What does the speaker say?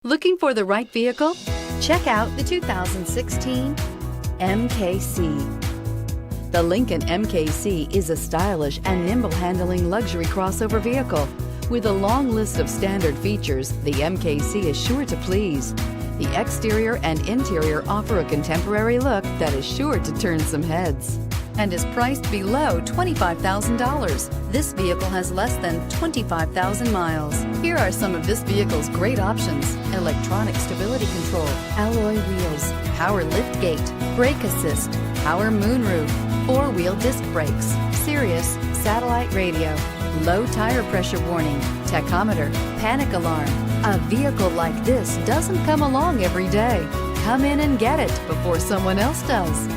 Looking for the right vehicle? Check out the 2016 MKC. The Lincoln MKC is a stylish and nimble-handling luxury crossover vehicle. With a long list of standard features, the MKC is sure to please. The exterior and interior offer a contemporary look that is sure to turn some heads and is priced below $25,000. This vehicle has less than 25,000 miles. Here are some of this vehicle's great options: electronic stability control, alloy wheels, power liftgate, brake assist, power moonroof, four-wheel disc brakes, Sirius satellite radio, low tire pressure warning, tachometer, panic alarm. A vehicle like this doesn't come along every day. Come in and get it before someone else does.